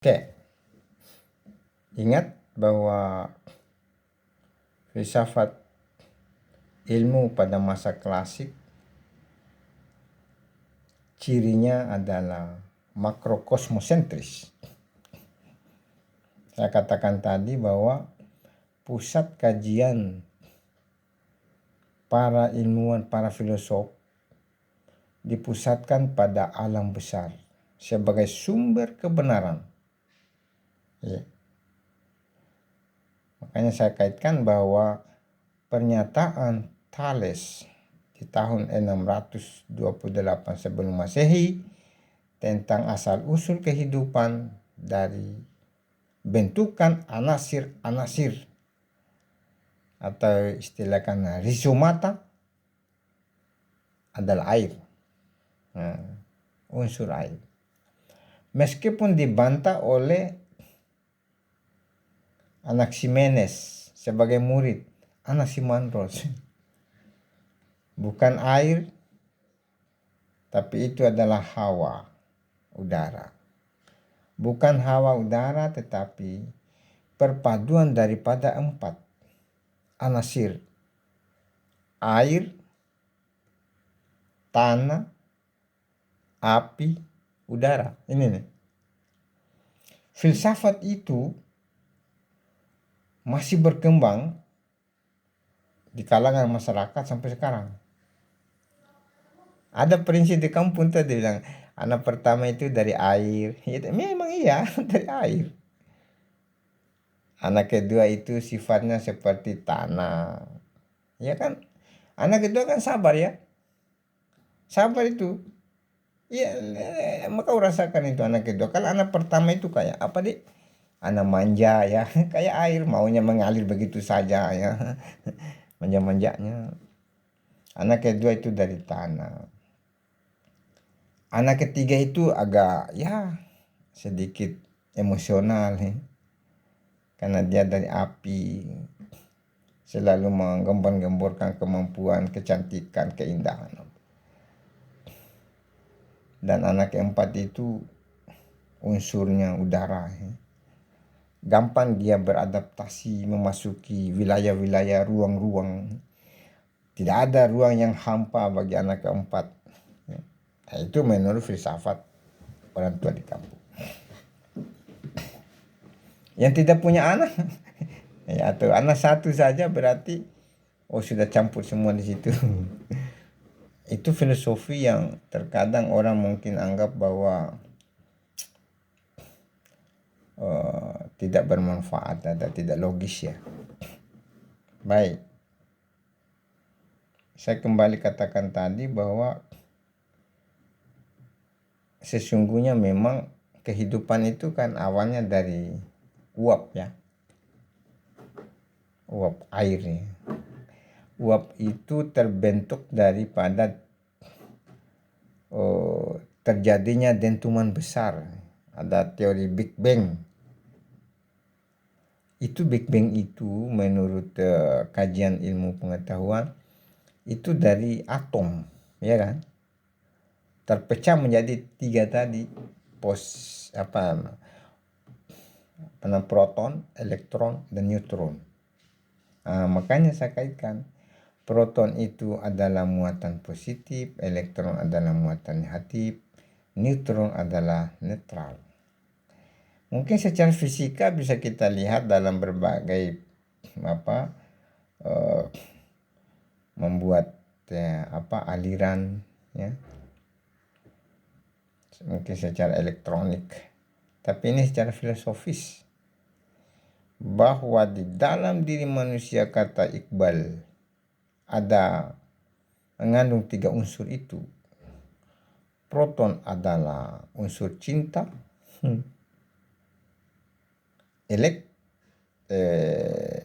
Oke, ingat bahwa filsafat ilmu pada masa klasik cirinya adalah makrokosmosentris. Saya katakan tadi bahwa pusat kajian para ilmuwan, para filosof dipusatkan pada alam besar sebagai sumber kebenaran. Ya. Makanya saya kaitkan bahwa pernyataan Thales di tahun 628 sebelum Masehi tentang asal-usul kehidupan dari bentukan anasir-anasir atau istilahnya rizomata adalah air, unsur air. Meskipun dibantah oleh Anaximenes sebagai murid Anaximandros, bukan air, tapi itu adalah hawa, udara. Bukan hawa udara, tetapi perpaduan daripada 4 anasir: air, tanah, api, udara. Ini nih. Filsafat itu masih berkembang di kalangan masyarakat sampai sekarang. Ada prinsip di kampung tadi bilang, anak pertama itu dari air. Ya, memang iya, dari air. Anak kedua itu sifatnya seperti tanah. Ya kan? Anak kedua kan sabar ya. Sabar itu. Ya, maka rasakan itu anak kedua. Kalau anak pertama itu kayak apa deh? Anak manja ya, kayak air maunya mengalir begitu saja ya. Manja-manjanya. Anak kedua itu dari tanah. Anak ketiga itu agak ya sedikit emosional ya. Karena dia dari api, selalu menggembor-gemborkan kemampuan, kecantikan, keindahan. Dan anak keempat itu unsurnya udara ya. Gampang dia beradaptasi memasuki wilayah-wilayah, ruang-ruang. Tidak ada ruang yang hampa bagi anak keempat. Nah, itu menurut filsafat orang tua di kampung. Yang tidak punya anak, ya, atau anak satu saja berarti sudah campur semua di situ. Itu filosofi yang terkadang orang mungkin anggap bahwa tidak bermanfaat atau tidak logis ya. Baik, saya kembali katakan tadi bahwa sesungguhnya memang kehidupan itu kan awalnya dari uap ya, uap air ya. Uap itu terbentuk daripada terjadinya dentuman besar. Ada teori Big Bang. Itu Big Bang itu menurut kajian ilmu pengetahuan itu dari atom, ya kan? Terpecah menjadi 3 tadi, proton, elektron, dan neutron. Makanya saya kaitkan proton itu adalah muatan positif, elektron adalah muatan negatif, neutron adalah netral. Mungkin secara fisika bisa kita lihat dalam berbagai membuat aliran ya. Mungkin secara elektronik. Tapi ini secara filosofis. Bahwa di dalam diri manusia, kata Iqbal, ada mengandung 3 unsur itu. Proton adalah unsur cinta.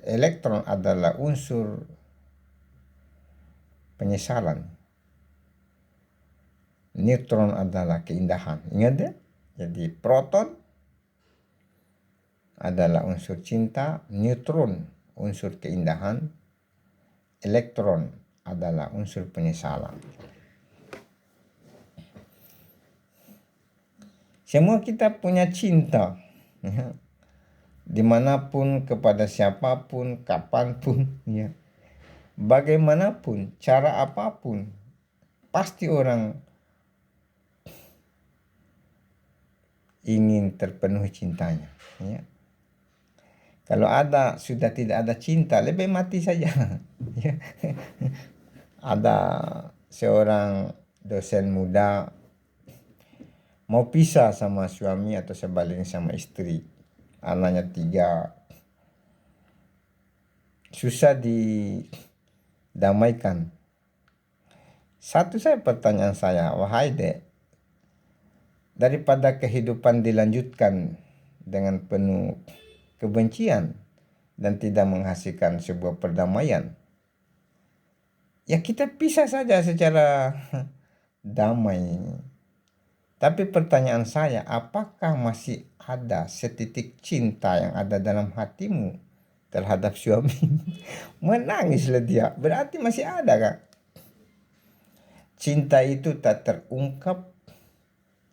Elektron adalah unsur penyesalan. Neutron adalah keindahan. Ingat ya? Jadi proton adalah unsur cinta, neutron unsur keindahan, elektron adalah unsur penyesalan. Semua kita punya cinta, ya. Dimanapun, kepada siapapun, kapanpun, ya. Bagaimanapun, cara apapun, pasti orang ingin terpenuhi cintanya, ya. Kalau sudah tidak ada cinta, lebih mati saja. Ya. Ada seorang dosen muda mau pisah sama suami atau sebaliknya sama istri. Anaknya 3. Susah didamaikan. Pertanyaan saya, wahai dek, daripada kehidupan dilanjutkan dengan penuh kebencian dan tidak menghasilkan sebuah perdamaian, ya kita pisah saja secara damai. Tapi pertanyaan saya, apakah masih ada setitik cinta yang ada dalam hatimu terhadap suami? Menangislah dia, berarti masih ada, Kak. Cinta itu tak terungkap,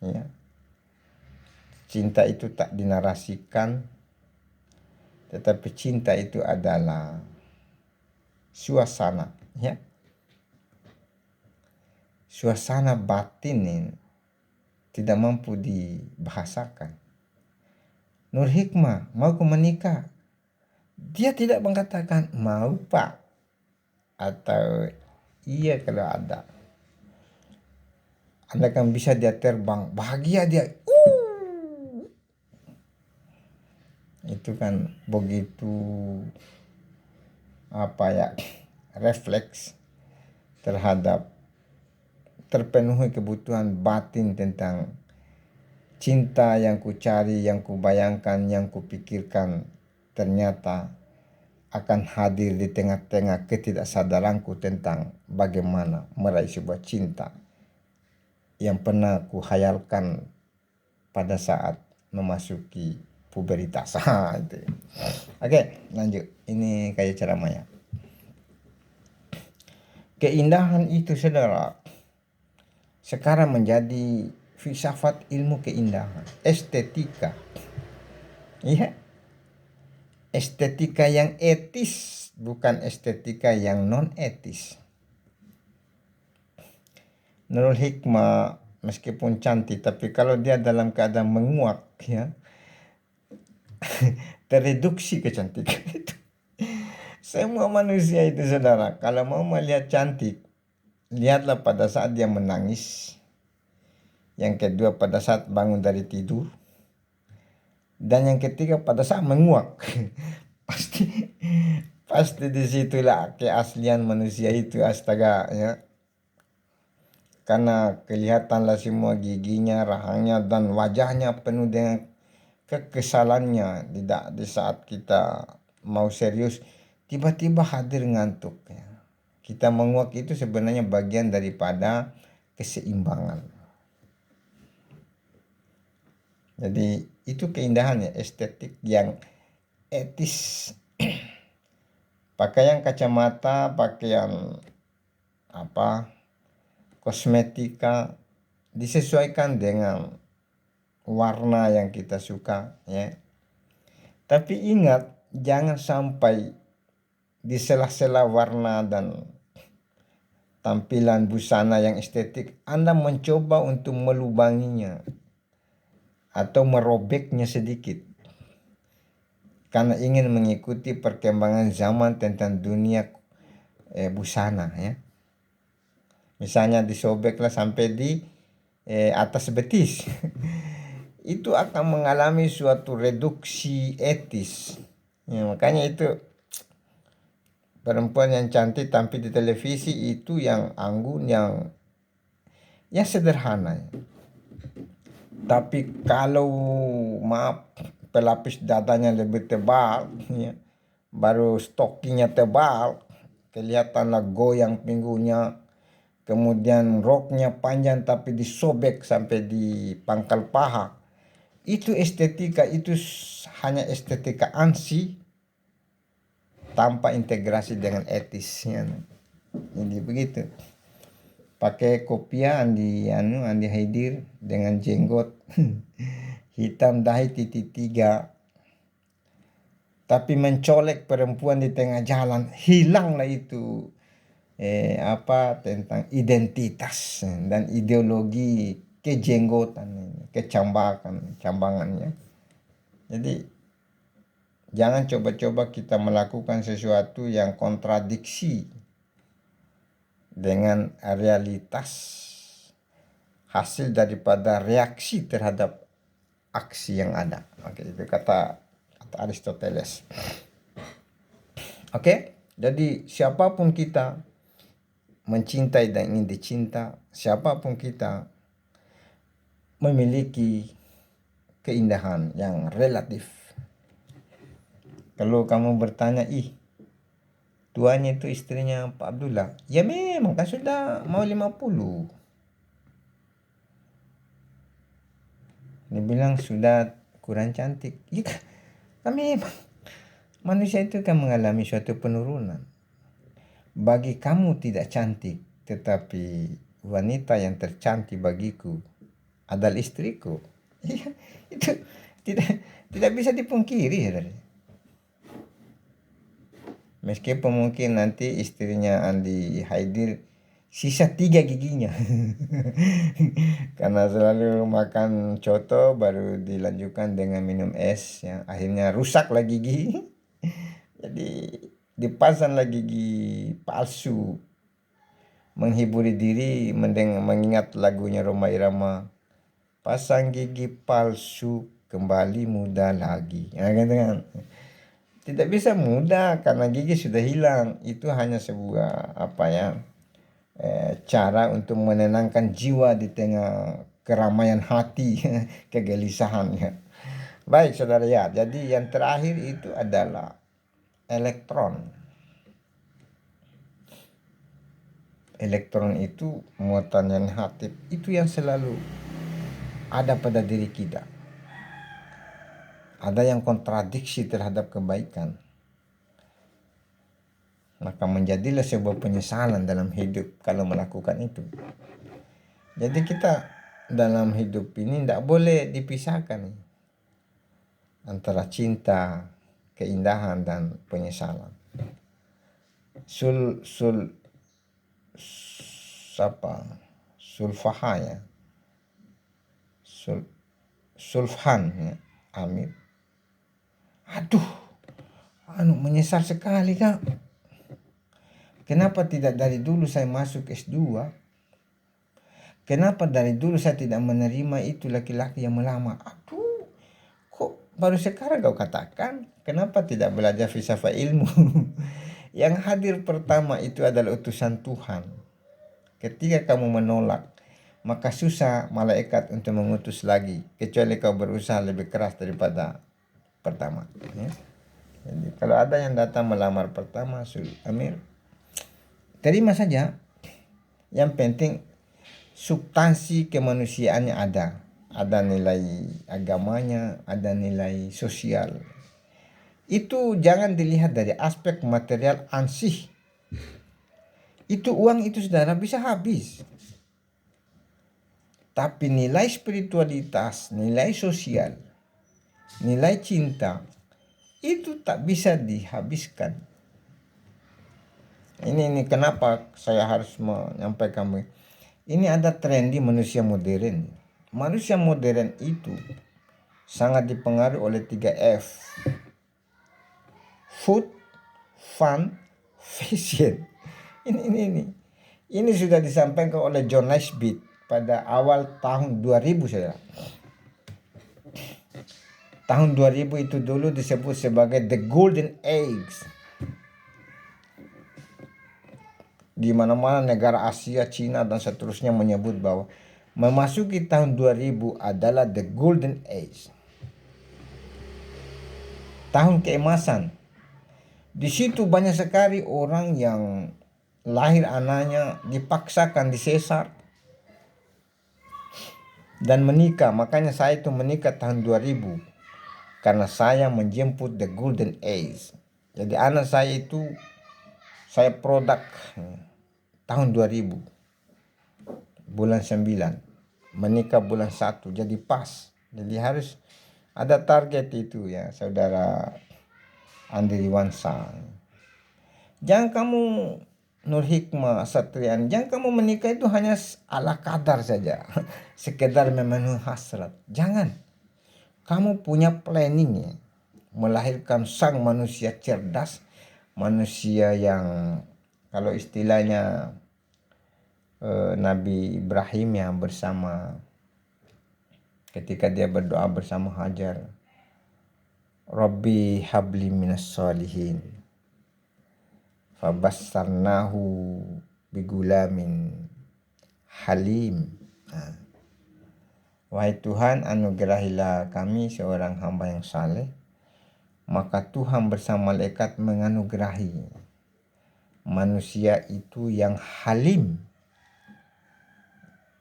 ya. Cinta itu tak dinarasikan, tetapi cinta itu adalah suasana, ya. Suasana batin ini tidak mampu dibahasakan. Nur Hikmah mau menikah, dia tidak mengatakan mau Pak atau iya kalau ada. Anda kan bisa dia terbang, bahagia dia. Itu kan begitu refleks terhadap terpenuhi kebutuhan batin tentang cinta yang ku cari, yang ku bayangkan, yang ku pikirkan, ternyata akan hadir di tengah-tengah ketidaksadaranku tentang bagaimana meraih sebuah cinta yang pernah ku hayalkan pada saat memasuki puberitas. Oke, lanjut. Ini kayak ceramahnya. Keindahan itu, saudara, sekarang menjadi filsafat ilmu keindahan, estetika. Iya. Estetika yang etis, bukan estetika yang non etis. Nurul Hikmah meskipun cantik, tapi kalau dia dalam keadaan menguak, ya, tereduksi kecantikan itu. Semua manusia itu, saudara, kalau mau melihat cantik, lihatlah pada saat dia menangis. Yang kedua pada saat bangun dari tidur. Dan yang ketiga pada saat menguak. pasti disitulah keaslian manusia itu, astaga, ya. Karena kelihatanlah semua giginya, rahangnya, dan wajahnya penuh dengan kekesalannya. Di saat kita mau serius, tiba-tiba hadir ngantuk, ya. Kita menguak itu sebenarnya bagian daripada keseimbangan. Jadi itu keindahannya, estetik yang etis. Pakaian kacamata, pakaian kosmetika disesuaikan dengan warna yang kita suka, ya. Tapi ingat, jangan sampai di sela-sela warna dan tampilan busana yang estetik Anda mencoba untuk melubanginya atau merobeknya sedikit karena ingin mengikuti perkembangan zaman tentang dunia busana, ya. Misalnya disobeklah sampai di atas betis. Itu akan mengalami suatu reduksi etis, ya. Makanya itu perempuan yang cantik tampil di televisi itu yang anggun, yang sederhana. Tapi kalau pelapis dadanya lebih tebal, ya, baru stockingnya tebal, kelihatanlah goyang pinggulnya, kemudian roknya panjang tapi disobek sampai di pangkal paha. Itu estetika, itu hanya estetika ansi tanpa integrasi dengan etisnya. Jadi begitu. Pakai kopiah Andi Haidir dengan jenggot. hitam dahi titik 3, tapi mencolek perempuan di tengah jalan, hilanglah itu tentang identitas dan ideologi kejenggotan, cambangannya. Jadi jangan coba-coba kita melakukan sesuatu yang kontradiksi dengan realitas hasil daripada reaksi terhadap aksi yang ada. Oke, itu kata Aristoteles. Oke, jadi siapapun kita, mencintai dan ingin dicinta, siapapun kita memiliki keindahan yang relatif. Kalau kamu bertanya, tuanya itu istrinya Pak Abdullah, ya memang kan sudah mau 50. Dia bilang sudah kurang cantik. Ya kan memang manusia itu kan mengalami suatu penurunan. Bagi kamu tidak cantik, tetapi wanita yang tercantik bagiku adalah istriku. Iya, itu tidak bisa dipungkiri, saudara. Meskipun mungkin nanti istrinya Andi Haidir sisa 3 giginya. Karena selalu makan coto baru dilanjutkan dengan minum es, yang akhirnya rusaklah gigi. Jadi dipasanglah gigi palsu, menghiburi diri mengingat lagunya Rhoma Irama, pasang gigi palsu kembali muda lagi. Ya, kan? Tidak bisa muda karena gigi sudah hilang. Itu hanya sebuah cara untuk menenangkan jiwa di tengah keramaian hati, kegelisahannya. Baik saudara ya, jadi yang terakhir itu adalah elektron. Elektron itu muatan yang negatif, itu yang selalu ada pada diri kita. Ada yang kontradiksi terhadap kebaikan. Maka menjadilah sebuah penyesalan dalam hidup kalau melakukan itu. Jadi kita dalam hidup ini tidak boleh dipisahkan antara cinta, keindahan, dan penyesalan. Sulfan ya, Amir. Aduh, menyesal sekali Kak. Kenapa tidak dari dulu saya masuk S2? Kenapa dari dulu saya tidak menerima itu laki-laki yang melamar? Aduh, kok baru sekarang kau katakan? Kenapa tidak belajar filsafat ilmu? Yang hadir pertama itu adalah utusan Tuhan. Ketika kamu menolak, maka susah malaikat untuk mengutus lagi, kecuali kau berusaha lebih keras daripada pertama. Ya. Jadi kalau ada yang datang melamar pertama, Amir, terima saja. Yang penting substansi kemanusiaannya ada. Ada nilai agamanya, ada nilai sosial. Itu jangan dilihat dari aspek material ansih. Itu uang itu saudara bisa habis. Tapi nilai spiritualitas, nilai sosial, nilai cinta, itu tak bisa dihabiskan. Ini kenapa saya harus menyampaikan begini. Ini ada tren di manusia modern. Manusia modern itu sangat dipengaruhi oleh 3F. Food, fun, fashion. Ini sudah disampaikan oleh John Naisbitt pada awal tahun 2000 saudara. Tahun 2000 itu dulu disebut sebagai the golden age. Di mana-mana negara Asia, Cina, dan seterusnya menyebut bahwa memasuki tahun 2000 adalah the golden age. Tahun keemasan. Di situ banyak sekali orang yang lahir anaknya dipaksakan disesar dan menikah. Makanya saya itu menikah tahun 2000 karena saya menjemput the golden age. Jadi anak saya itu saya produk tahun 2000 bulan 9, menikah bulan 1, jadi pas. Jadi harus ada target itu ya, saudara Andri Wansa. Jangan kamu Nur Hikmah Satriani, jangan kamu menikah itu hanya ala kadar saja, sekedar memenuhi hasrat. Jangan. Kamu punya planning ya, melahirkan sang manusia cerdas, manusia yang kalau istilahnya Nabi Ibrahim ya bersama ketika dia berdoa bersama Hajar, Rabbi habli minas solihin fabassarnahu bigulamin halim. Wahai Tuhan, anugerahilah kami seorang hamba yang saleh. Maka Tuhan bersama malaikat menganugerahi manusia itu yang halim,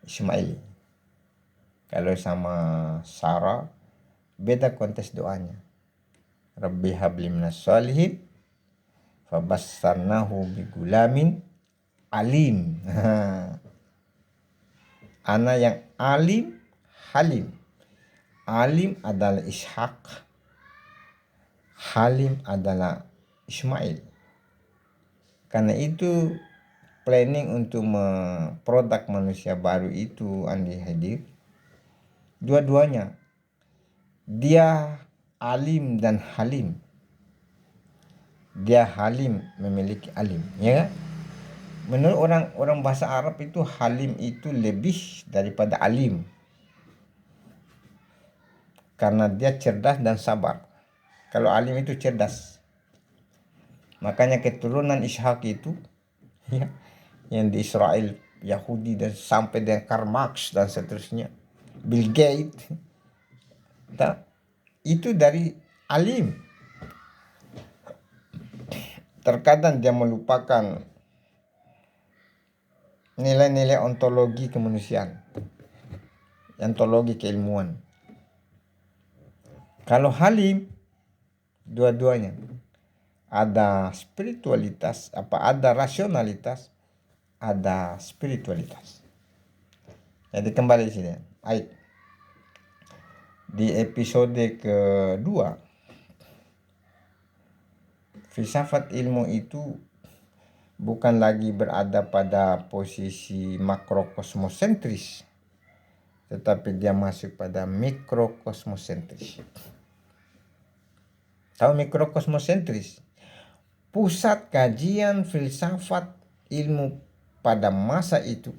Ismail. Kalau sama Sarah beda konteks doanya. Rabbi habli minas solihin fabassarnahu bigulamin alim. Anak yang alim, halim. Alim adalah Ishak, halim adalah Ismail. Karena itu planning untuk produk manusia baru itu Andi hadir. Dua-duanya dia alim dan halim. Dia halim memiliki alim, ya kan? Menurut orang bahasa Arab itu halim itu lebih daripada alim. Karena dia cerdas dan sabar. Kalau alim itu cerdas. Makanya keturunan Ishak itu ya, yang di Israel, Yahudi dan sampai dengan Karl Marx dan seterusnya, Bill Gates, itu dari alim. Terkadang dia melupakan nilai-nilai ontologi kemanusiaan, ontologi keilmuan. Kalau halim, dua-duanya ada spiritualitas, ada rasionalitas, ada spiritualitas. Jadi kembali di sini. Baik. Di episode kedua, filsafat ilmu itu bukan lagi berada pada posisi makrokosmosentris, tetapi dia masuk pada mikrokosmosentris. Tahu mikrokosmosentris? Pusat kajian filsafat ilmu pada masa itu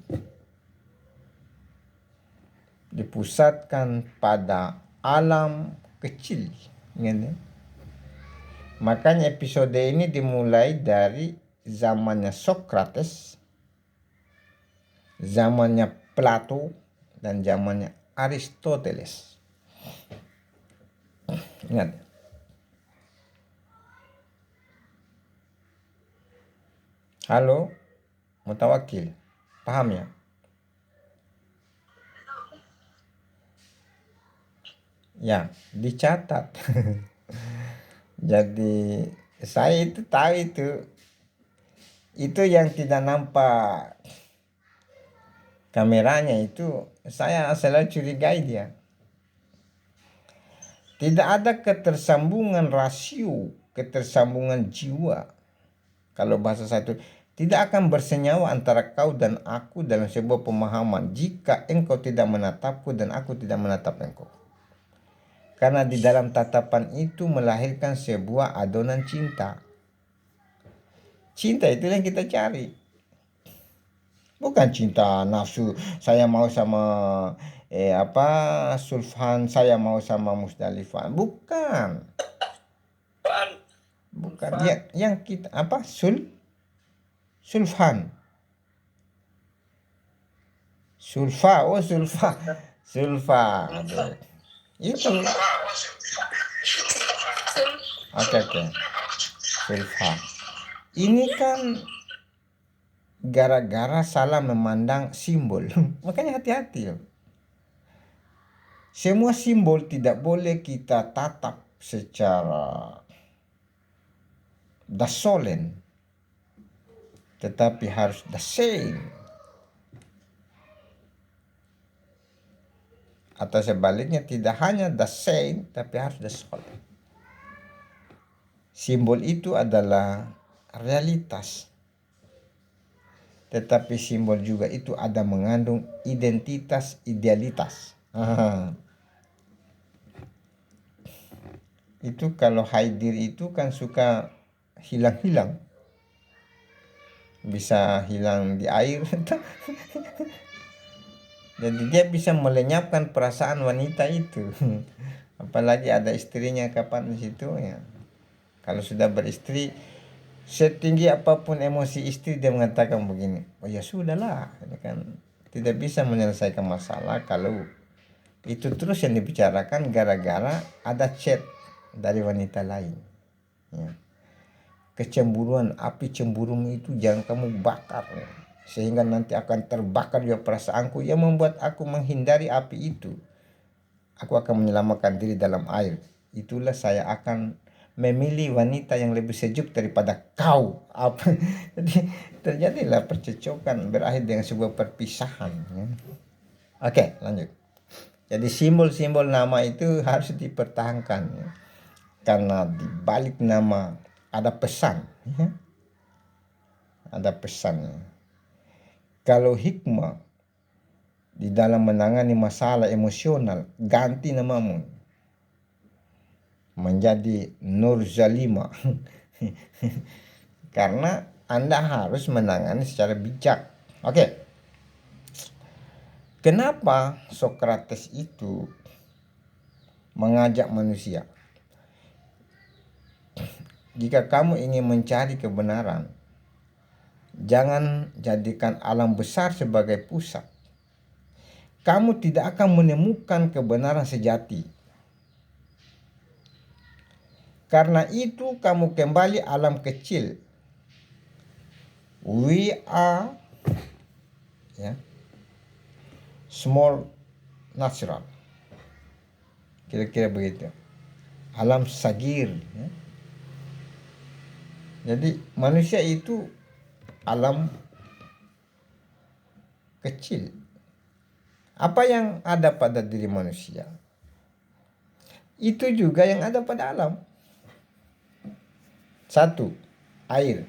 dipusatkan pada alam kecil. Makanya episode ini dimulai dari zamannya Socrates, zamannya Plato, dan zamannya Aristoteles. Ingat. Halo, Mutawakil, paham ya? Ya, dicatat. Jadi saya itu tahu itu yang tidak nampak kameranya itu saya selalu curigai dia. Tidak ada ketersambungan rasio, ketersambungan jiwa. Kalau bahasa saya itu tidak akan bersenyawa antara kau dan aku dalam sebuah pemahaman jika engkau tidak menatapku dan aku tidak menatap engkau. Karena di dalam tatapan itu melahirkan sebuah adonan cinta. Cinta itu yang kita cari. Bukan cinta nafsu, saya mau sama Sulfan, saya mau sama Musdalifah. Bukan. Bukan. Yang kita Sulfan. Sulfa. Itu. Oke. Sulfa. Ini kan gara-gara salah memandang simbol. Makanya hati-hati loh. Semua simbol tidak boleh kita tatap secara dasolen, tetapi harus the same. Atau sebaliknya, tidak hanya the saint, tapi harus the soul. Simbol itu adalah realitas, tetapi simbol juga itu ada mengandung identitas, idealitas. Itu kalau Haidir itu kan suka hilang-hilang, bisa hilang di air. Jadi dia bisa melenyapkan perasaan wanita itu. Apalagi ada istrinya kapan di situ ya. Kalau sudah beristri, setinggi apapun emosi istri, dia mengatakan begini, oh ya sudahlah, ini kan tidak bisa menyelesaikan masalah kalau itu terus yang dibicarakan gara-gara ada chat dari wanita lain. Ya. Kecemburuan, api cemburumu itu jangan kamu bakar, ya. Sehingga nanti akan terbakar juga perasaanku yang membuat aku menghindari api itu. Aku akan menyelamatkan diri dalam air. Itulah saya akan memilih wanita yang lebih sejuk daripada kau. Apa? Jadi terjadilah percecokan, berakhir dengan sebuah perpisahan. Ya. Oke, lanjut. Jadi simbol-simbol nama itu harus dipertahankan, ya. Karena di balik nama ada pesan, ya. Ada pesannya. Kalau hikmah di dalam menangani masalah emosional, ganti namamu menjadi Nur Zalima. Karena Anda harus menangani secara bijak. Oke. Kenapa Sokrates itu mengajak manusia? Jika kamu ingin mencari kebenaran, jangan jadikan alam besar sebagai pusat. Kamu tidak akan menemukan kebenaran sejati. Karena itu kamu kembali alam kecil. We are small natural. Kira-kira begitu. Alam sagir. Ya. Jadi manusia itu alam kecil. Apa yang ada pada diri manusia, itu juga yang ada pada alam. Satu, air.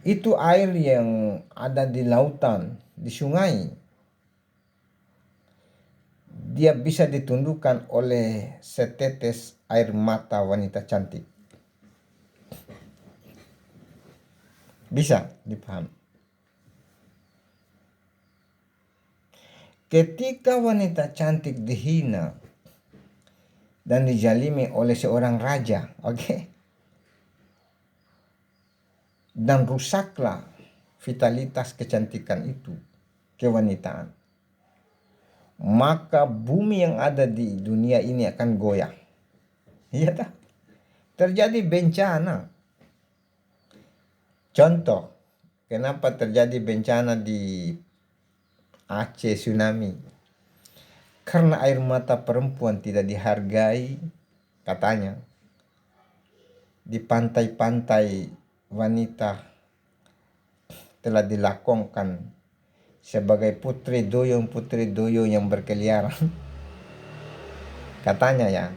Itu air yang ada di lautan, di sungai. Dia bisa ditundukkan oleh setetes air mata wanita cantik. Bisa dipahami. Ketika wanita cantik dihina dan dijalimi oleh seorang raja, dan rusaklah vitalitas kecantikan itu, kewanitaan, maka bumi yang ada di dunia ini akan goyah. Iya tak? Terjadi bencana. Contoh, kenapa terjadi bencana di Aceh tsunami? Karena air mata perempuan tidak dihargai, katanya. Di pantai-pantai wanita telah dilakongkan sebagai putri duyung yang berkeliaran. Katanya ya.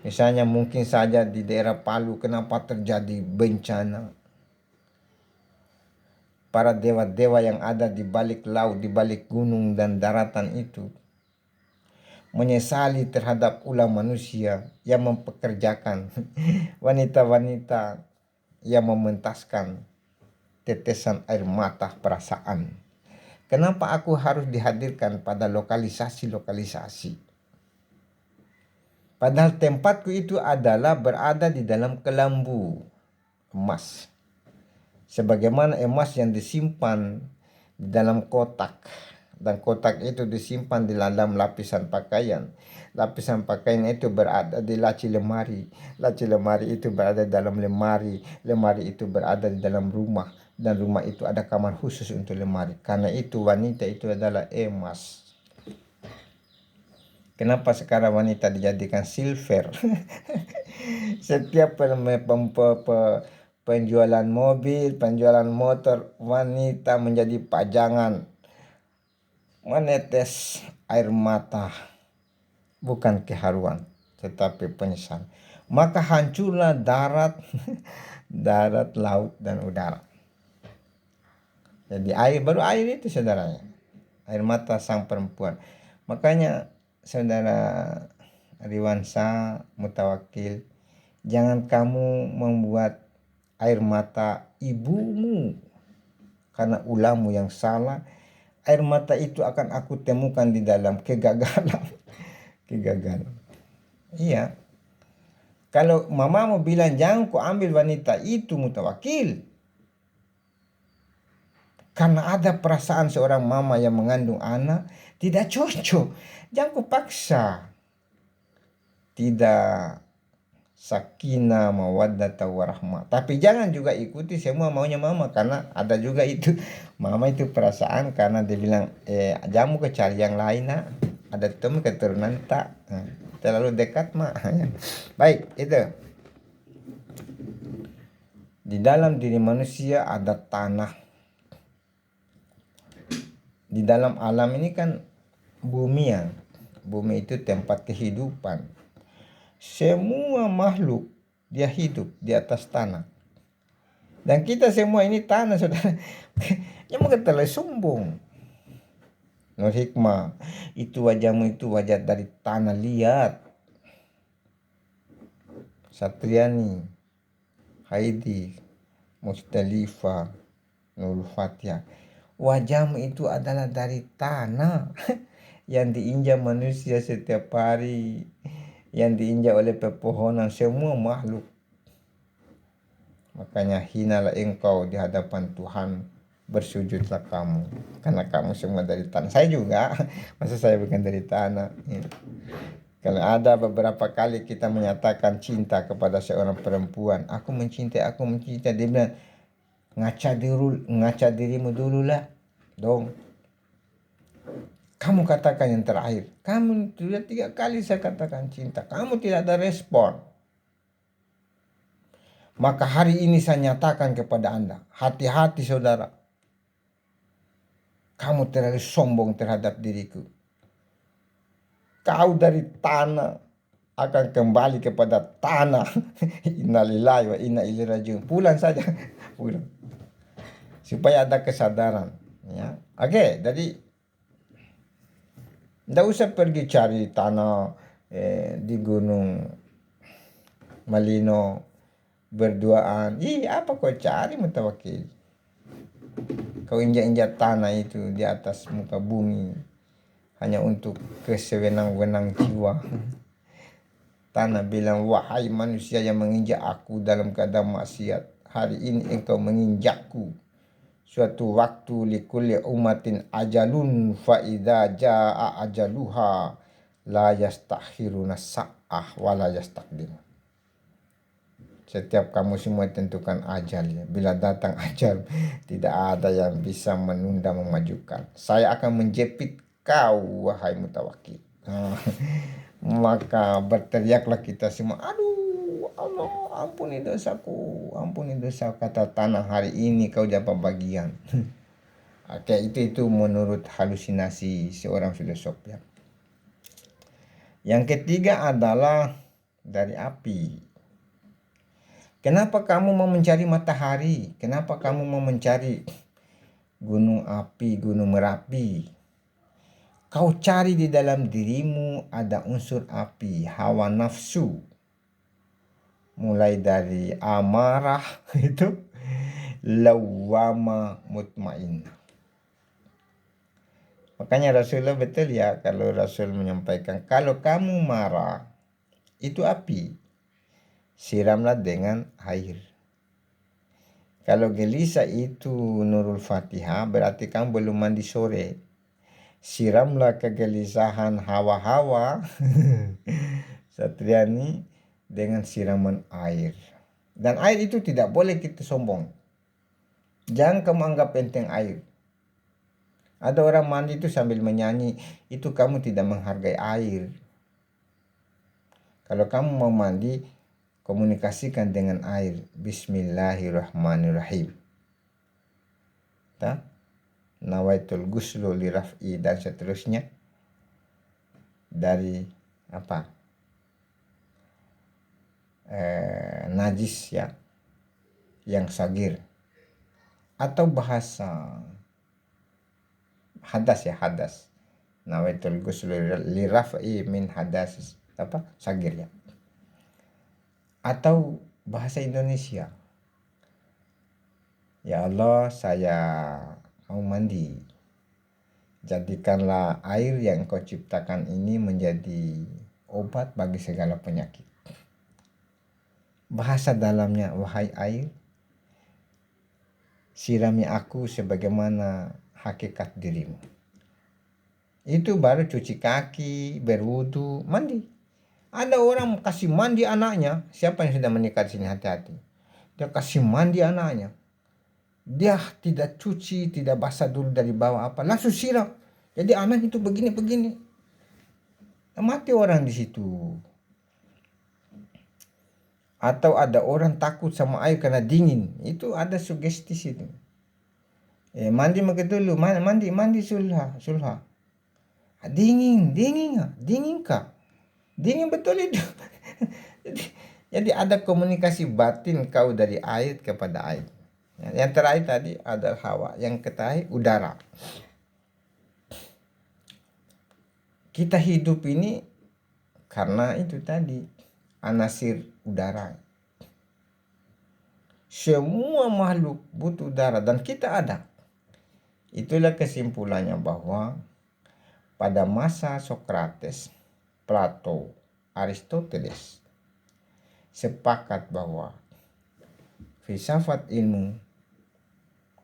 Misalnya mungkin saja di daerah Palu, kenapa terjadi bencana? Para dewa-dewa yang ada di balik laut, di balik gunung dan daratan itu menyesali terhadap ulah manusia yang mempekerjakan wanita-wanita yang mementaskan tetesan air mata perasaan. Kenapa aku harus dihadirkan pada lokalisasi-lokalisasi? Padahal tempatku itu adalah berada di dalam kelambu emas. Sebagaimana emas yang disimpan di dalam kotak. Dan kotak itu disimpan di dalam lapisan pakaian. Lapisan pakaian itu berada di laci lemari. Laci lemari itu berada dalam lemari. Lemari itu berada di dalam rumah. Dan rumah itu ada kamar khusus untuk lemari. Karena itu wanita itu adalah emas. Kenapa sekarang wanita dijadikan silver? Setiap penjualan mobil, penjualan motor, wanita menjadi pajangan. menetes air mata, bukan keharuan, tetapi penyesalan. Maka hancurlah darat, darat, laut, dan udara. Jadi air, baru air itu saudaranya. Air mata sang perempuan. Makanya saudara Riwansa Mutawakil, jangan kamu membuat air mata ibumu karena ulahmu yang salah. Air mata itu akan aku temukan di dalam kegagalan. Kegagalan. Iya. Kalau mamamu bilang jangan ku ambil wanita itu Mutawakil, karena ada perasaan seorang mama yang mengandung anak tidak cocok. Jangan ku paksa. Tidak sakinah mawaddah warahmah. Tapi jangan juga ikuti semua maunya mama, karena ada juga itu mama itu perasaan karena dia bilang jamu ke cari yang lain nak. Ada temu keturunan tak terlalu dekat mah. Baik, itu. Di dalam diri manusia ada tanah. Di dalam alam ini kan bumi ya. Bumi itu tempat kehidupan. Semua makhluk dia hidup di atas tanah. Dan kita semua ini tanah, saudara. Jangan terlalu sombong. Nur hikmah, itu wajahmu itu wajah dari tanah, lihat. Satriani, Haidi, Mustalifah, Nurul Fatihah. Wajahmu itu adalah dari tanah yang diinjak manusia setiap hari, yang diinjak oleh pepohonan, semua makhluk. Makanya hinalah engkau di hadapan Tuhan, bersujudlah kamu, karena kamu semua dari tanah. Saya juga, masa saya bukan dari tanah. Kalau ada beberapa kali kita menyatakan cinta kepada seorang perempuan, aku mencintai, dia bilang, ngaca dirimu dulu lah dong. Kamu katakan yang terakhir. Kamu sudah 3 kali saya katakan cinta, kamu tidak ada respon. Maka hari ini saya nyatakan kepada Anda, hati-hati saudara. Kamu terlalu sombong terhadap diriku. Kau dari tanah akan kembali kepada tanah. Innalillahi wa inna ilaihi rajiun. Pulang saja. Pulang. Supaya ada kesadaran. Ya. Oke, jadi tidak usah pergi cari tanah di Gunung Malino berduaan. Apa kau cari Mutawakil? Kau injak-injak tanah itu di atas muka bumi hanya untuk kesewenang-wenang jiwa. Tanah bilang, wahai manusia yang menginjak aku dalam keadaan maksiat, hari ini engkau menginjakku. Suatu waktu likulli umatin ajalun fa idza jaa ajaluha la yastakhiruna sa'ah wa la yastaqdimun. Setiap kamu semua tentukan ajal ya. Bila datang ajal, tidak ada yang bisa menunda memajukan. Saya akan menjepit kau wahai Mutawakil. Maka berteriaklah kita semua, aduh Allah, ampuni dosaku, ampuni dosa, kata tanah, hari ini kau dapat bagian. Oke, itu menurut halusinasi seorang filosof ya. Yang ketiga adalah dari api. Kenapa kamu mau mencari matahari? Kenapa kamu mau mencari gunung api, gunung Merapi? Kau cari di dalam dirimu ada unsur api, hawa nafsu. Mulai dari amarah itu, lawama, mutmainnah. Makanya Rasulullah betul ya, kalau Rasul menyampaikan, kalau kamu marah, itu api, siramlah dengan air. Kalau gelisah itu Nurul Fatihah, berarti kamu belum mandi sore. Siramlah kegelisahan hawa-hawa Satriani dengan siraman air. Dan air itu tidak boleh kita sombong. Jangan kamu anggap enteng air. Ada orang mandi itu sambil menyanyi, itu kamu tidak menghargai air. Kalau kamu mau mandi, komunikasikan dengan air. Bismillahirrahmanirrahim. nawaitul ghuslu liraf'i dan seterusnya dari najis ya yang sagir, atau bahasa hadas nawaitul ghuslu liraf'i min hadas sagir ya, atau bahasa Indonesia, ya Allah saya mau mandi, jadikanlah air yang Kau ciptakan ini menjadi obat bagi segala penyakit. Bahasa dalamnya, wahai air, sirami aku sebagaimana hakikat dirimu. Itu baru cuci kaki, berwudu, mandi. Ada orang kasih mandi anaknya, siapa yang sudah menikah di sini hati-hati. Dia kasih mandi anaknya. Dia tidak cuci, tidak basah dulu dari bawah langsung siram. Jadi anak itu begini-begini. Mati orang di situ. Atau ada orang takut sama air karena dingin. Itu ada sugesti situ. Mandi dulu, mandi sulha. Dingin kah? Dingin betul itu. Jadi ada komunikasi batin kau dari air kepada air. Yang terakhir tadi adalah hawa, yang ketiga udara. Kita hidup ini karena itu tadi anasir udara. Semua makhluk butuh udara dan kita ada. Itulah kesimpulannya bahwa pada masa Sokrates, Plato, Aristoteles sepakat bahwa filsafat ilmu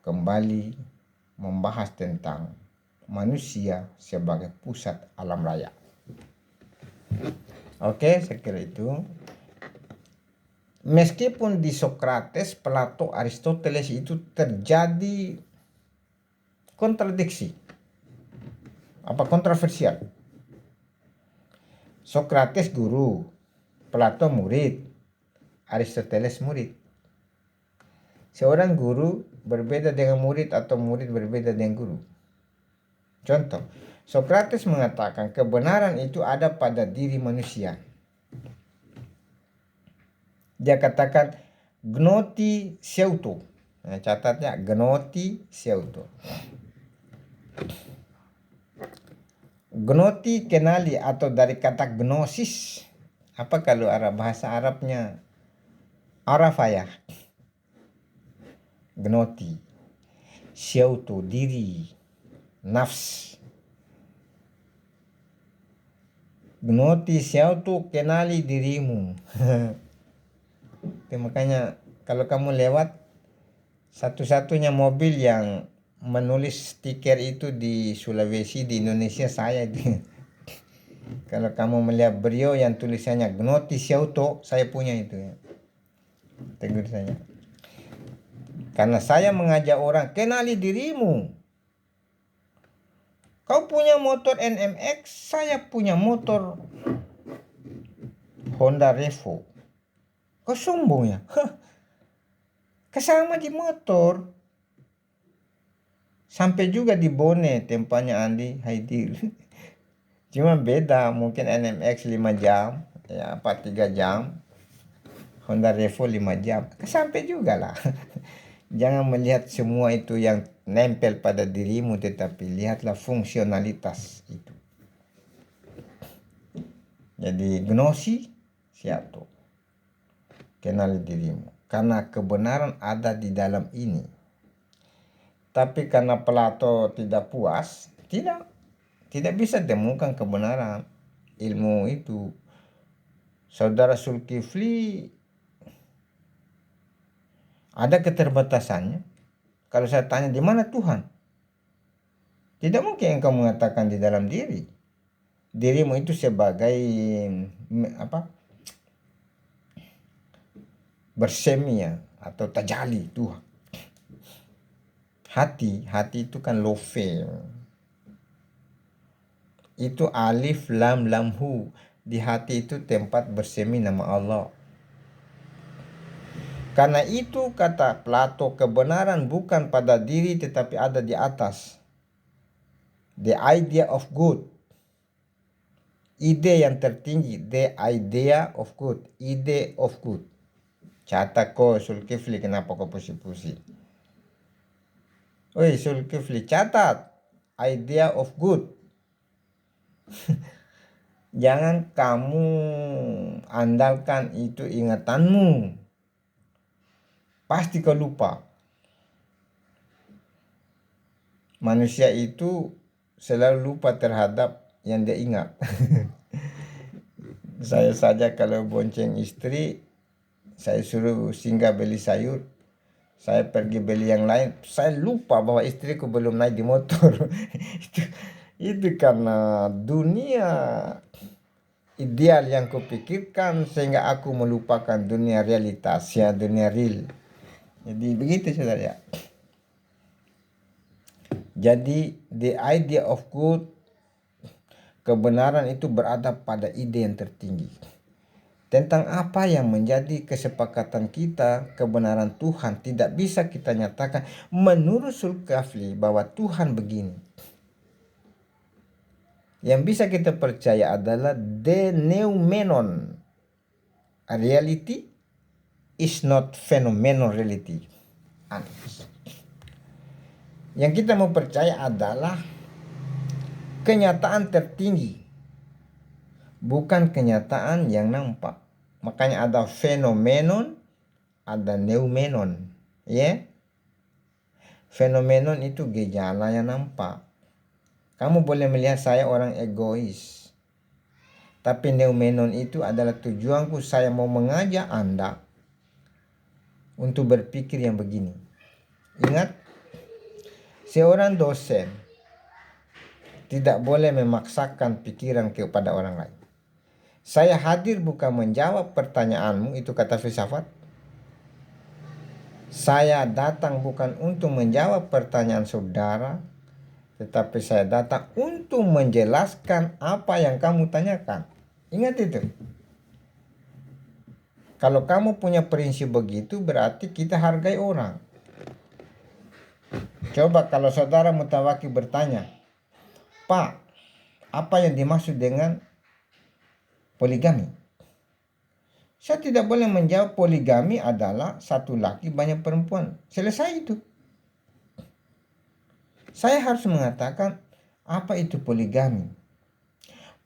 kembali membahas tentang manusia sebagai pusat alam raya. Oke, saya kira itu. Meskipun di Sokrates, Plato, Aristoteles itu terjadi kontradiksi, kontroversial. Sokrates guru, Plato murid, Aristoteles murid. Seorang guru berbeda dengan murid atau murid berbeda dengan guru. Contoh, Sokrates mengatakan kebenaran itu ada pada diri manusia. Dia katakan gnoti pseudo. Catatnya gnoti pseudo. Gnoti kenali atau dari kata gnosis. Apa kalau bahasa Arabnya arafaya. Gnoti pseudo diri, nafs. Gnoti pseudo kenali dirimu. Makanya kalau kamu lewat, satu-satunya mobil yang menulis stiker itu di Sulawesi, di Indonesia saya itu. Kalau kamu melihat beliau yang tulisannya gnoti pseudo, saya punya itu ya. Tegur saya. Karena saya mengajak orang, kenali dirimu. Kau punya motor NMX, saya punya motor Honda Revo. Kau sombong ya? Kesama di motor. Sampai juga di Bone tempatnya Andi Haidil. Cuma beda, mungkin NMX 5 jam, ya 3 jam. Honda Revo 5 jam. Sampai juga lah. Jangan melihat semua itu yang nempel pada dirimu, tetapi lihatlah fungsionalitas itu. Jadi gnosi siatu. Kenali dirimu. Karena kebenaran ada di dalam ini. Tapi karena Plato tidak puas, tidak bisa temukan kebenaran ilmu itu. Saudara Zulkifli ada keterbatasannya. Kalau saya tanya di mana Tuhan? Tidak mungkin engkau mengatakan di dalam diri. Dirimu itu sebagai bersemia atau tajali Tuhan. Hati itu kan lofe. Itu alif lam lam hu. Di hati itu tempat bersemi nama Allah. Karena itu kata Plato, kebenaran bukan pada diri tetapi ada di atas. The idea of good. Ide yang tertinggi. The idea of good. Ide of good. Catat kau Zulkifli, kenapa kau pusing-pusing? Oi Zulkifli, catat. Idea of good. Jangan kamu andalkan itu ingatanmu. Pasti kau lupa. Manusia itu selalu lupa terhadap yang dia ingat. Saya saja kalau bonceng istri, saya suruh singgah beli sayur, saya pergi beli yang lain, saya lupa bahwa istriku belum naik di motor. itu karena dunia ideal yang kupikirkan sehingga aku melupakan dunia realitas, ya, dunia real. Jadi begitu saudara ya. Jadi the idea of good, kebenaran itu berada pada ide yang tertinggi. Tentang apa yang menjadi kesepakatan kita, kebenaran Tuhan tidak bisa kita nyatakan menurut Zulkifli bahwa Tuhan begini. Yang bisa kita percaya adalah the noumenon. Reality is not phenomenal reality. Yang kita mau percaya adalah kenyataan tertinggi, bukan kenyataan yang nampak. Makanya ada fenomenon, ada noumenon, ya. Fenomenon itu gejala yang nampak. Kamu boleh melihat saya orang egois, tapi noumenon itu adalah tujuanku, saya mau mengajak Anda untuk berpikir yang begini. Ingat, seorang dosen tidak boleh memaksakan pikiran kepada orang lain. Saya hadir bukan menjawab pertanyaanmu, itu kata filsafat. Saya datang bukan untuk menjawab pertanyaan saudara, tetapi saya datang untuk menjelaskan apa yang kamu tanyakan. Ingat itu. Kalau kamu punya prinsip begitu, berarti kita hargai orang. Coba kalau saudara Mutawaki bertanya, Pak, apa yang dimaksud dengan poligami? Saya tidak boleh menjawab poligami adalah satu laki banyak perempuan. Selesai itu. Saya harus mengatakan apa itu poligami.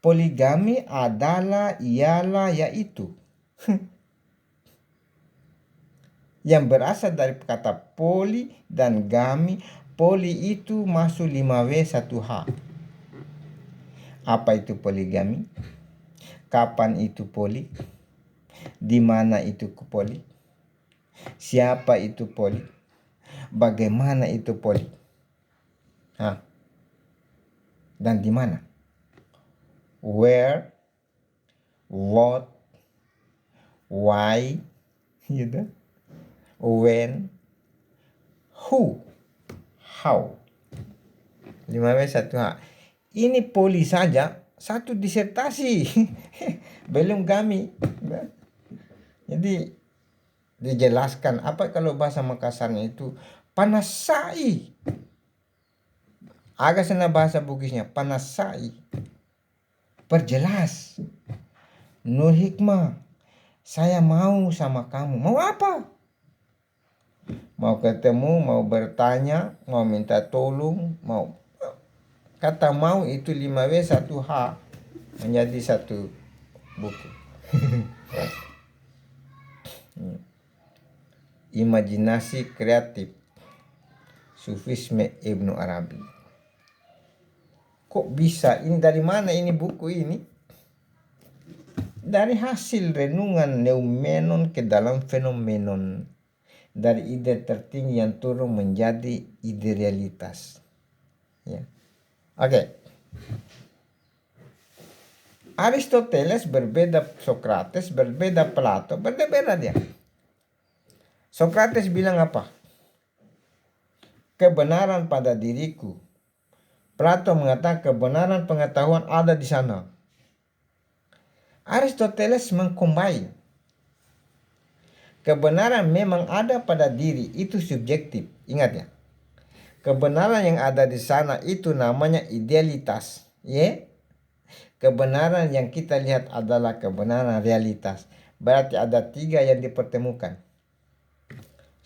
Poligami adalah ialah yaitu. Yang berasal dari kata poli dan gami. Poli itu masuk 5W1H. Apa itu poligami? Kapan itu poli? Di mana itu poli? Siapa itu poli? Bagaimana itu poli? Dan di mana? Where? What? Why? Gitu. When? Who? How? 5W1H. Ini poli saja satu disertasi. Belum kami. Jadi dijelaskan apa kalau bahasa Makassarnya itu panasai. Agak sana bahasa Bugisnya panasai. Perjelas. Nur hikmah. Saya mau sama kamu. Mau apa? Mau ketemu, mau bertanya, mau minta tolong, mau. Kata mau itu 5W1H menjadi satu buku. Imajinasi kreatif, Sufisme Ibnu Arabi. Kok bisa? Ini dari mana ini buku ini? Dari hasil renungan noumenon ke dalam fenomenon. Dari ide tertinggi yang turun menjadi ide realitas. Ya. Oke. Aristoteles berbeda Sokrates, berbeda Plato, berbeda dia. Sokrates bilang apa? Kebenaran pada diriku. Plato mengatakan kebenaran pengetahuan ada di sana. Aristoteles mengcombine. Kebenaran memang ada pada diri, itu subjektif. Ingat ya. Kebenaran yang ada di sana itu namanya idealitas, ya. Kebenaran yang kita lihat adalah kebenaran realitas. Berarti ada 3 yang dipertemukan.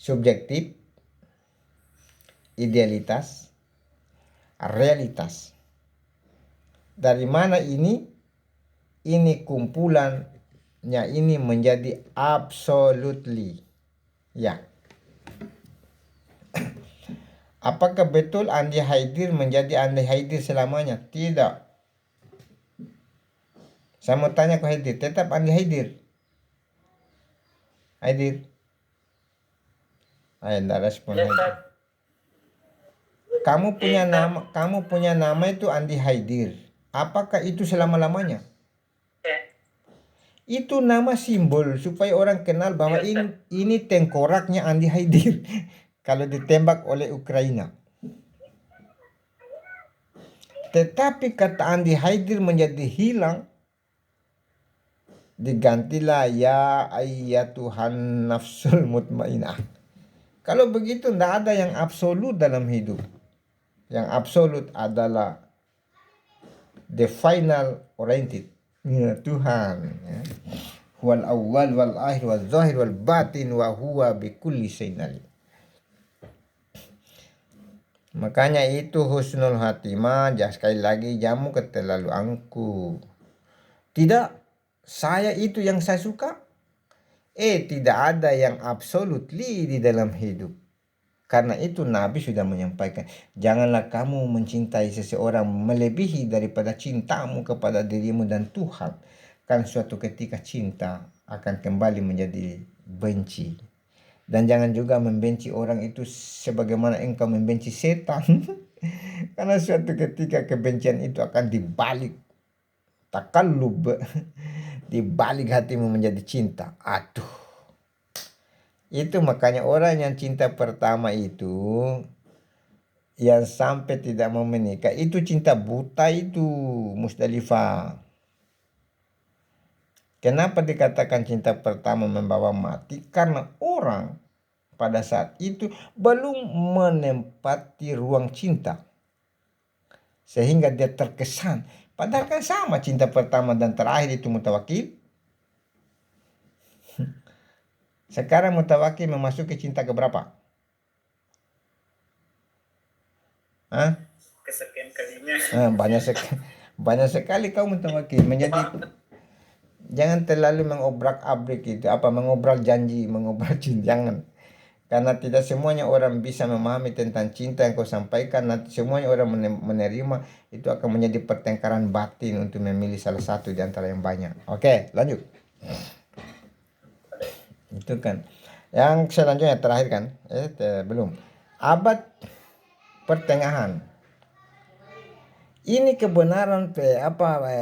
Subjektif, idealitas, realitas. Dari mana ini? Ini kumpulannya ini menjadi absolutely. Ya. Apakah betul Andi Haidir menjadi Andi Haidir selamanya? Tidak. Saya mau tanya ke Haidir, tetap Andi Haidir. Haidir. Ayo, enggak respon Haidir. Kamu punya nama itu Andi Haidir. Apakah itu selama-lamanya? Itu nama simbol supaya orang kenal bahwa ini tengkoraknya Andi Haidir kalau ditembak oleh Ukraina. Tetapi kata Andi Haidir menjadi hilang, digantilah ya ayyatuhan nafsul mutmainah. Kalau begitu tidak ada yang absolut dalam hidup. Yang absolut adalah the final oriented. Ya, Tuhan. Ya. Wal awwal wal akhir wal zahir wal batin wa huwa bikulli syai'in alim. Makanya itu husnul hatimah, sekali lagi jamu terlalu angku. Tidak, saya itu yang saya suka. Tidak ada yang absolutely di dalam hidup. Karena itu Nabi sudah menyampaikan, janganlah kamu mencintai seseorang melebihi daripada cintamu kepada dirimu dan Tuhan. Kan suatu ketika cinta akan kembali menjadi benci. Dan jangan juga membenci orang itu sebagaimana engkau membenci setan. Karena suatu ketika kebencian itu akan dibalik. Takallub. Dibalik hatimu menjadi cinta. Aduh. Itu makanya orang yang cinta pertama itu, yang sampai tidak mau menikah, itu cinta buta itu, Musdalifah. Kenapa dikatakan cinta pertama membawa mati? Karena orang pada saat itu belum menempati ruang cinta. Sehingga dia terkesan. Padahal kan sama cinta pertama dan terakhir itu Mutawakkil. Sekarang Mutawakkil memasuki cinta keberapa? Hah? Kesekian kalinya. Banyak sekali kau Mutawakkil menjadi itu. Jangan terlalu mengobrak-abrik itu, mengobrak janji, mengobrak cinta, jangan. Karena tidak semuanya orang bisa memahami tentang cinta yang kau sampaikan. Nanti semuanya orang menerima, itu akan menjadi pertengkaran batin untuk memilih salah satu di antara yang banyak. Oke, lanjut. Itu kan. Yang selanjutnya terakhir kan? Belum. Abad pertengahan. Ini kebenaran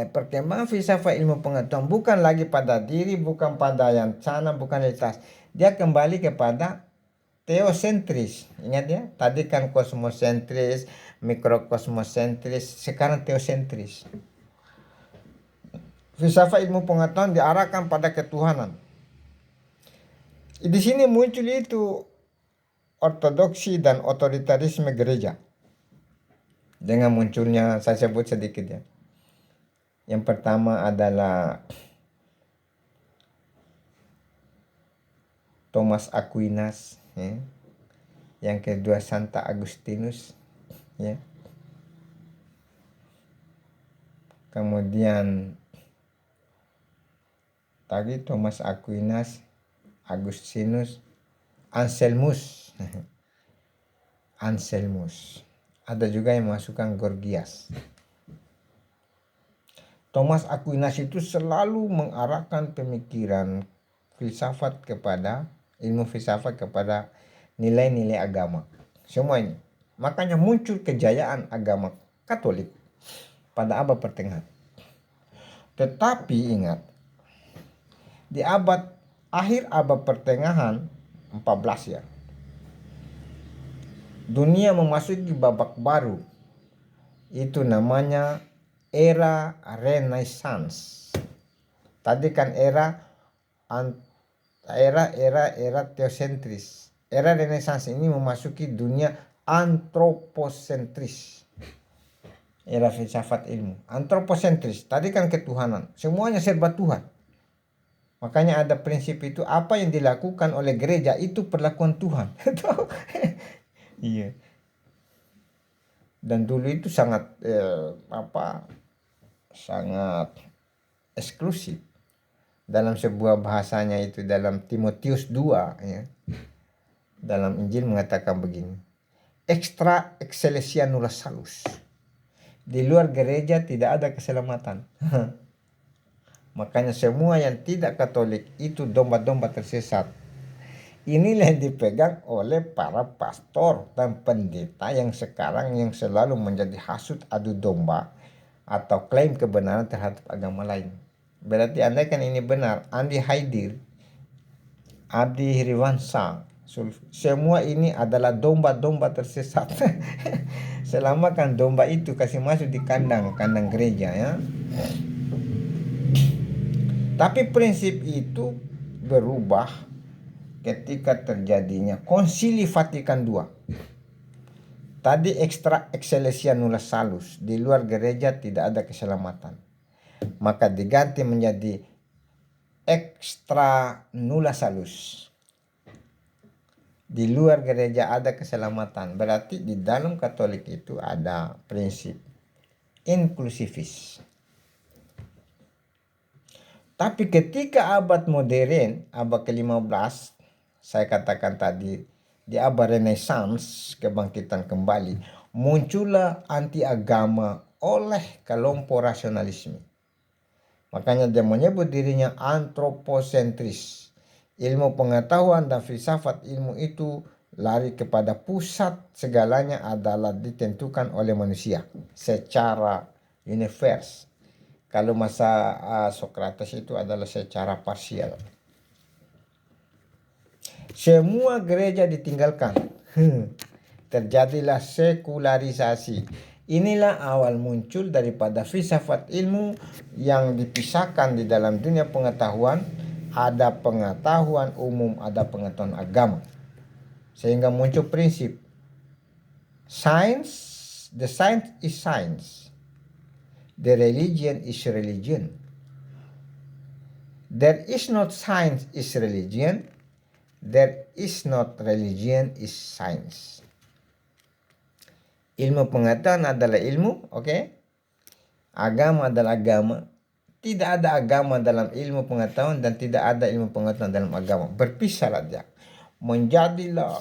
perkembangan filsafat ilmu pengetahuan bukan lagi pada diri, bukan pada yang sana, bukan realitas. Dia kembali kepada teosentris. Ingat ya, tadi kan kosmosentris, mikrokosmosentris, sekarang teosentris. Filsafat ilmu pengetahuan diarahkan pada ketuhanan. Di sini muncul itu ortodoksi dan otoritarisme gereja. Dengan munculnya, saya sebut sedikit ya. Yang pertama adalah Thomas Aquinas, ya. Yang kedua Santa Agustinus, ya. Kemudian tadi Thomas Aquinas, Agustinus, Anselmus. Anselmus. Ada juga yang masukkan Gorgias. Thomas Aquinas itu selalu mengarahkan pemikiran filsafat kepada ilmu filsafat kepada nilai-nilai agama. Semua ini. Makanya muncul kejayaan agama Katolik pada abad pertengahan. Tetapi ingat, di akhir abad pertengahan 14 ya, dunia memasuki babak baru. Itu namanya era Renaissance. Tadi kan era teosentris. Era Renaissance ini memasuki dunia antroposentris. Era filsafat ilmu. Antroposentris, tadi kan ketuhanan. Semuanya serba Tuhan. Makanya ada prinsip itu, apa yang dilakukan oleh gereja itu perlakuan Tuhan. Iya. Dan dulu itu sangat sangat eksklusif. Dalam sebuah bahasanya itu dalam Timotius 2 ya. Dalam Injil mengatakan begini. Extra ecclesia nulla salus. Di luar gereja tidak ada keselamatan. Makanya semua yang tidak Katolik itu domba-domba tersesat. Inilah yang dipegang oleh para pastor dan pendeta yang sekarang yang selalu menjadi hasut adu domba atau klaim kebenaran terhadap agama lain. Berarti andai kan ini benar, Andi Haidir, Abdi Hiriwansa, semua ini adalah domba-domba tersesat. Selama kan domba itu kasih masuk di kandang gereja ya. Tapi prinsip itu berubah ketika terjadinya Konsili Vatikan II. Tadi extra ecclesia nulla salus, di luar gereja tidak ada keselamatan. Maka diganti menjadi extra nulla salus. Di luar gereja ada keselamatan. Berarti di dalam Katolik itu ada prinsip inklusivis. Tapi ketika abad modern, abad ke-15, saya katakan tadi, di abad Renaissance, kebangkitan kembali, muncullah anti agama oleh kelompok rasionalisme. Makanya dia menyebut dirinya antroposentris. Ilmu pengetahuan dan filsafat ilmu itu lari kepada pusat segalanya adalah ditentukan oleh manusia secara univers. Kalau masa Sokrates itu adalah secara parsial. Semua gereja ditinggalkan. Terjadilah sekularisasi. Inilah awal muncul daripada filsafat ilmu yang dipisahkan di dalam dunia pengetahuan. Ada pengetahuan umum, ada pengetahuan agama. Sehingga muncul prinsip science, the science is science. The religion is religion. There is not science is religion. There is not religion is science. Ilmu pengetahuan adalah ilmu, okay? Agama adalah agama. Tidak ada agama dalam ilmu pengetahuan dan tidak ada ilmu pengetahuan dalam agama. Berpisahlah dia. Menjadilah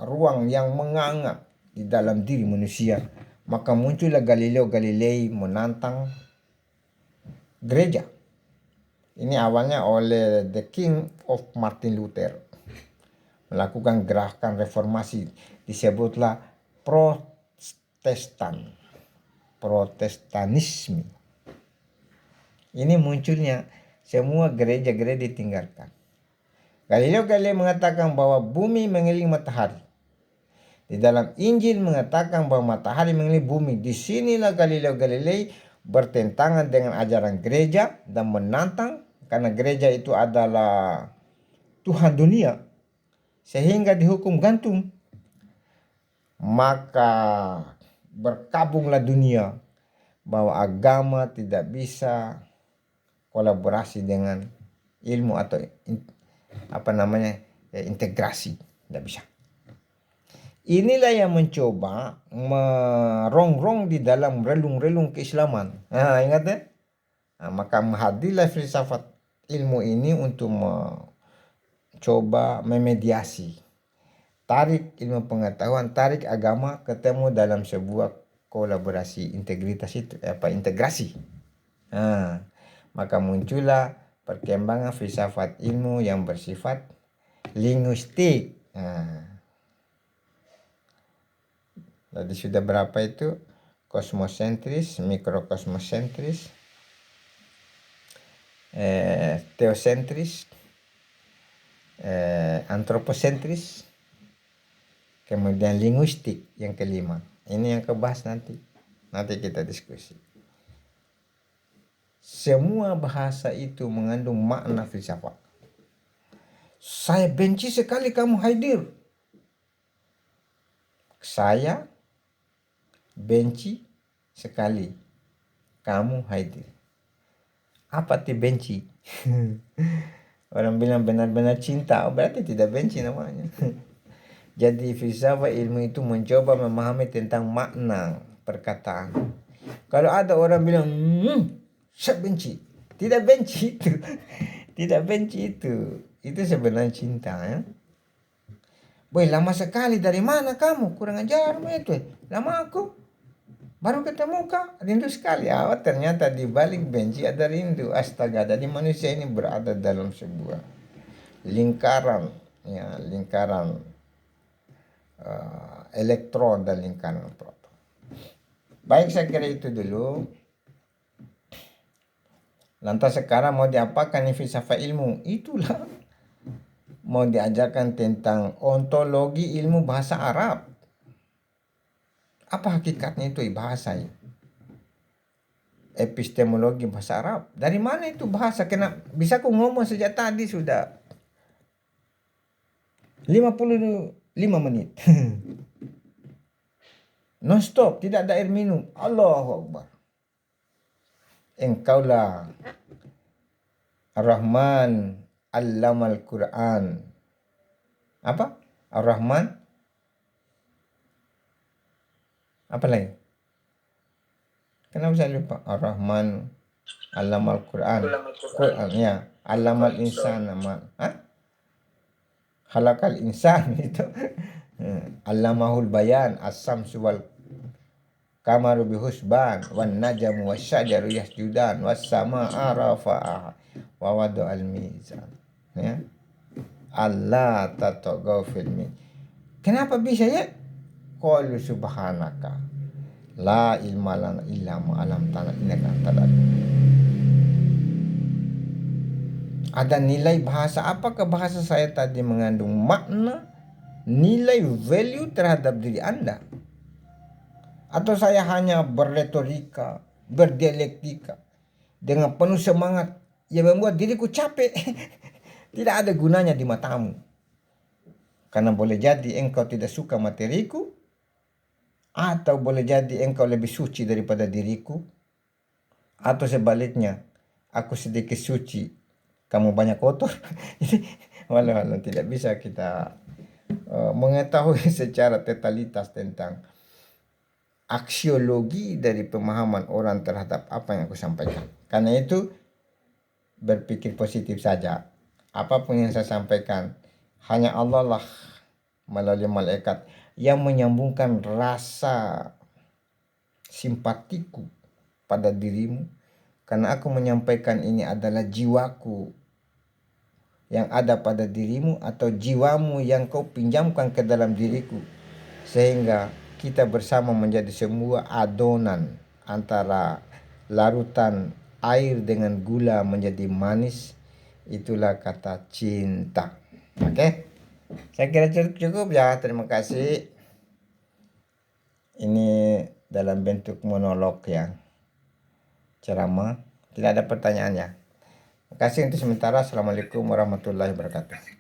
ruang yang menganga di dalam diri manusia. Maka muncullah Galileo Galilei menantang gereja. Ini awalnya oleh the King of Martin Luther. Melakukan gerakan reformasi. Disebutlah Protestanisme. Ini munculnya semua gereja-gereja ditinggalkan. Galileo Galilei mengatakan bahwa bumi mengelilingi matahari. Di dalam Injil mengatakan bahwa matahari mengelilingi bumi. Disinilah Galileo Galilei bertentangan dengan ajaran gereja dan menantang karena gereja itu adalah Tuhan dunia. Sehingga dihukum gantung. Maka berkabunglah dunia bahwa agama tidak bisa kolaborasi dengan ilmu atau integrasi, tidak bisa. Inilah yang mencoba merongrong di dalam relung-relung keislaman. Ingat ya? Maka hadirlah filsafat ilmu ini untuk mencoba memediasi, tarik ilmu pengetahuan, tarik agama ketemu dalam sebuah kolaborasi integritas itu integrasi. Maka muncullah perkembangan filsafat ilmu yang bersifat linguistik. Jadi sudah berapa itu? Kosmosentris, mikrokosmosentris, teosentris, antroposentris, kemudian linguistik yang kelima. Ini yang kebahas nanti kita diskusi. Semua bahasa itu mengandung makna filsafat. Saya benci sekali kamu Haidir. Saya benci sekali kamu Haidil. Apa arti benci? Orang bilang benar-benar cinta, berarti tidak benci namanya. Jadi filsafat ilmu itu mencoba memahami tentang makna perkataan. Kalau ada orang bilang, saya benci. Tidak benci itu. Tidak benci itu. Itu sebenarnya cinta ya. Boy, lama sekali. Dari mana kamu? Kurang ajar itu. Lama aku. Baru ketemu kak, rindu sekali. Ternyata di balik benci ada rindu. Astaga, jadi manusia ini berada dalam sebuah lingkaran, ya, lingkaran elektron dan lingkaran proton. Baik, saya kira itu dulu. Lantas sekarang mau diapakan nih filsafat ilmu? Itulah. Mau diajarkan tentang ontologi ilmu bahasa Arab. Apa hakikatnya itu bahasa ya? Epistemologi bahasa Arab. Dari mana itu bahasa? Kena bisa aku ngomong sejak tadi sudah 55 menit. Non stop, tidak ada air minum. Allahu Akbar. Engkaulah Ar-Rahman Allamal Quran. Apa? Ar-Rahman. Apa lagi? Kenapa saya lupa? Ar-Rahman Allamal Quran. Quran ya. Allamal insan amal. Halakal insan itu. Allamahul bayan as-samsu wal kamaru bihusban wan najamu wasyajaru yasjudan was samaa rafa'ah wa wada'al mizan. Ya. Allah tatagaw fil mizan. Kenapa bisa ya? Qalu subhanaka la ilma lana illa ma 'allamtana innaka antal alim. Ada nilai bahasa. Apakah bahasa saya tadi mengandung makna, nilai value terhadap diri Anda? Atau saya hanya berretorika, berdialektika dengan penuh semangat yang membuat diriku capek? Tidak ada gunanya di matamu. Karena boleh jadi engkau tidak suka materiku, atau boleh jadi engkau lebih suci daripada diriku, atau sebaliknya, aku sedikit suci, kamu banyak kotor. Walau tidak bisa kita mengetahui secara totalitas tentang aksiologi dari pemahaman orang terhadap apa yang aku sampaikan. Karena itu berpikir positif saja. Apapun yang saya sampaikan, hanya Allah lah melalui malaikat yang menyambungkan rasa simpatiku pada dirimu. Karena aku menyampaikan ini adalah jiwaku yang ada pada dirimu atau jiwamu yang kau pinjamkan ke dalam diriku. Sehingga kita bersama menjadi semua adonan antara larutan air dengan gula menjadi manis. Itulah kata cinta. Oke? Saya kira cukup ya. Terima kasih. Ini dalam bentuk monolog ya. Ceramah. Tidak ada pertanyaannya. Terima kasih untuk sementara. Assalamualaikum warahmatullahi wabarakatuh.